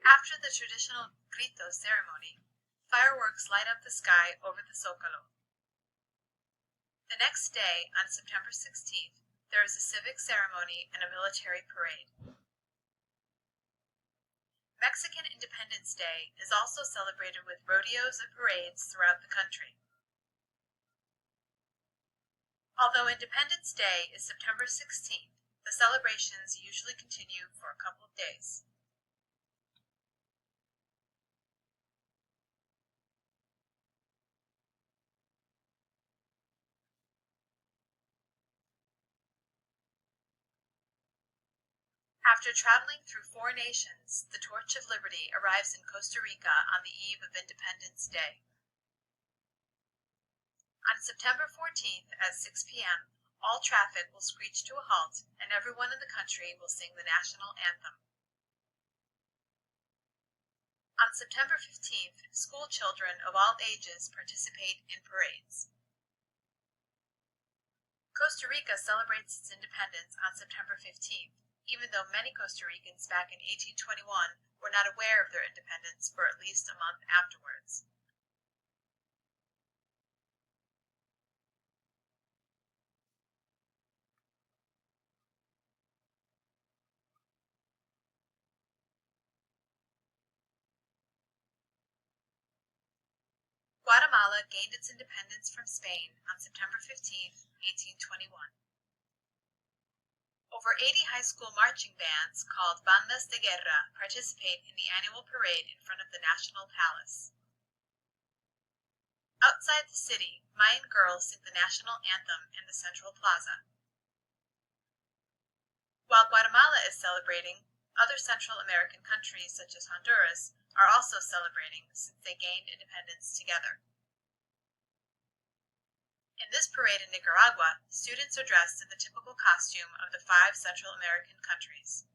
After the traditional grito ceremony, fireworks light up the sky over the Zócalo. The next day, on September 16th, there is a civic ceremony and a military parade. Mexican Independence Day is also celebrated with rodeos and parades throughout the country. Although Independence Day is September 16th, the celebrations usually continue for a couple of days. After traveling through 4 nations, the Torch of Liberty arrives in Costa Rica on the eve of Independence Day. On September 14th at 6 p.m., all traffic will screech to a halt and everyone in the country will sing the national anthem. On September 15th, school children of all ages participate in parades. Costa Rica celebrates its independence on September 15th, even though many Costa Ricans back in 1821 were not aware of their independence for at least a month afterwards. Guatemala gained its independence from Spain on September 15, 1821. Over 80 high school marching bands called Bandas de Guerra participate in the annual parade in front of the National Palace. Outside the city, Mayan girls sing the national anthem in the Central Plaza. While Guatemala is celebrating, other Central American countries such as Honduras are also celebrating since they gained independence together. In this parade in Nicaragua, students are dressed in the typical costume of the 5 Central American countries.